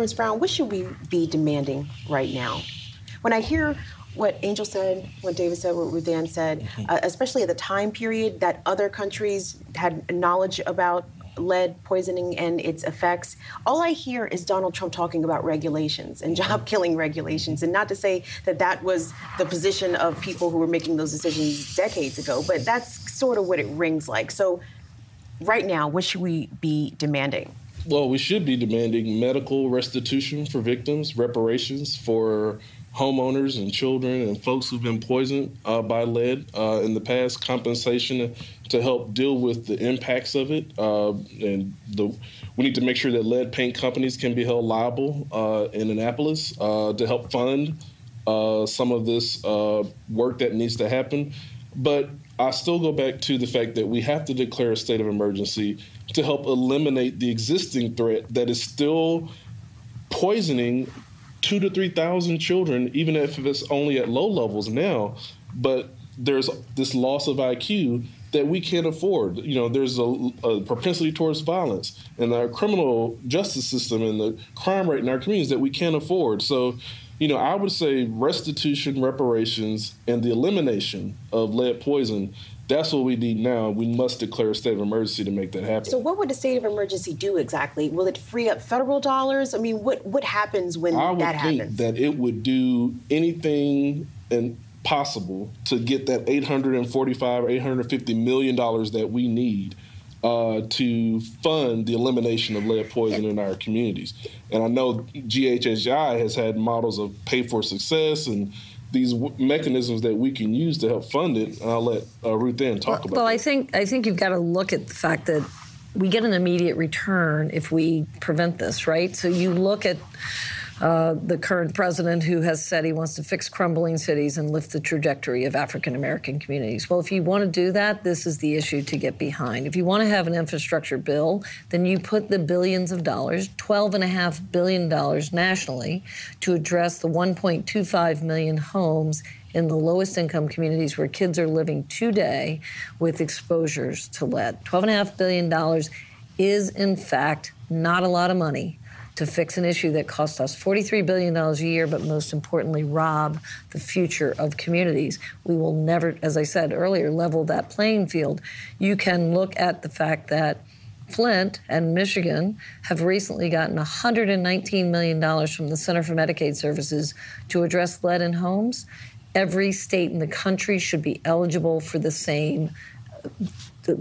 Ms. Brown, what should we be demanding right now? When I hear what Angel said, what David said, what Ruth Ann said, especially at the time period that other countries had knowledge about lead poisoning and its effects, all I hear is Donald Trump talking about regulations and job-killing regulations. And not to say that that was the position of people who were making those decisions decades ago, but that's sort of what it rings like. So right now, what should we be demanding? Well, we should be demanding medical restitution for victims, reparations for homeowners and children and folks who've been poisoned by lead in the past, compensation to help deal with the impacts of it. We need to make sure that lead paint companies can be held liable in Annapolis to help fund some of this work that needs to happen. But I still go back to the fact that we have to declare a state of emergency to help eliminate the existing threat that is still poisoning 2,000 to 3,000 children, even if it's only at low levels now. But there's this loss of IQ that we can't afford. You know, there's a propensity towards violence in our criminal justice system and the crime rate in our communities that we can't afford. So, you know, I would say restitution, reparations, and the elimination of lead poison, that's what we need now. We must declare a state of emergency to make that happen. So what would a state of emergency do exactly? Will it free up federal dollars? I mean, what happens when that happens? I would think that it would do anything possible to get that $845 or $850 million that we need to fund the elimination of lead poison in our communities. And I know GHHI has had models of pay for success and these mechanisms that we can use to help fund it. And I'll let Ruth Ann talk about that. Well, I think you've got to look at the fact that we get an immediate return if we prevent this, right? So you look at the current president who has said he wants to fix crumbling cities and lift the trajectory of African-American communities. Well, if you want to do that, this is the issue to get behind. If you want to have an infrastructure bill, then you put the billions of dollars, $12.5 billion nationally, to address the 1.25 million homes in the lowest income communities where kids are living today with exposures to lead. $12.5 billion is, in fact, not a lot of money to fix an issue that costs us $43 billion a year, but most importantly, rob the future of communities. We will never, as I said earlier, level that playing field. You can look at the fact that Flint and Michigan have recently gotten $119 million from the Center for Medicaid Services to address lead in homes. Every state in the country should be eligible for the same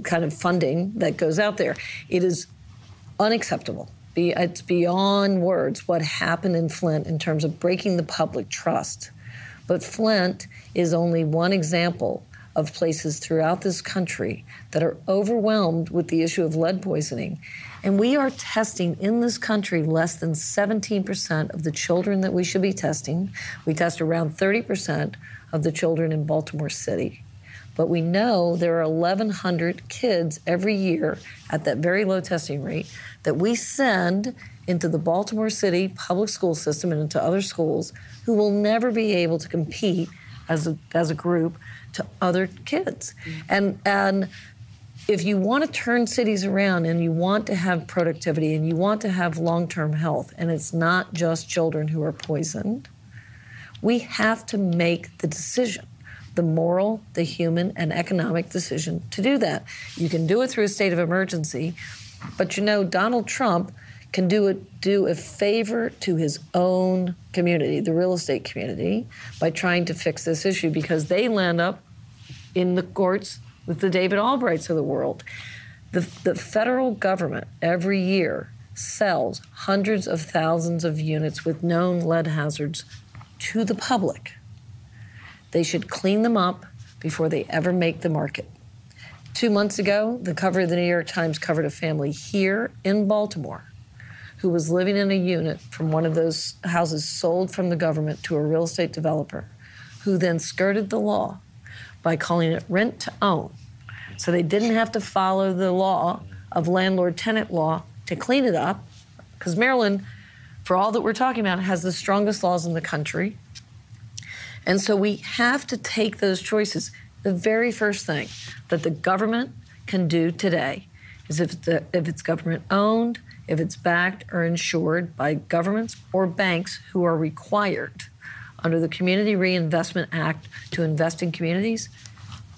kind of funding that goes out there. It is unacceptable. It's beyond words what happened in Flint in terms of breaking the public trust. But Flint is only one example of places throughout this country that are overwhelmed with the issue of lead poisoning. And we are testing in this country less than 17% of the children that we should be testing. We test around 30% of the children in Baltimore City. But we know there are 1,100 kids every year at that very low testing rate that we send into the Baltimore City public school system and into other schools who will never be able to compete as a group to other kids. And if you want to turn cities around and you want to have productivity and you want to have long-term health, and it's not just children who are poisoned, we have to make the decision. The moral, the human, and economic decision to do that. You can do it through a state of emergency, but you know, Donald Trump can do a favor to his own community, the real estate community, by trying to fix this issue because they land up in the courts with the David Albrights of the world. The federal government every year sells hundreds of thousands of units with known lead hazards to the public. They should clean them up before they ever make the market. 2 months ago, the cover of the New York Times covered a family here in Baltimore who was living in a unit from one of those houses sold from the government to a real estate developer who then skirted the law by calling it rent to own. So they didn't have to follow the law of landlord-tenant law to clean it up, because Maryland, for all that we're talking about, has the strongest laws in the country. And so we have to take those choices. The very first thing that the government can do today is if it's government owned, if it's backed or insured by governments or banks who are required under the Community Reinvestment Act to invest in communities,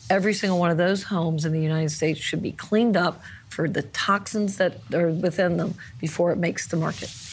every single one of those homes in the United States should be cleaned up for the toxins that are within them before it makes the market.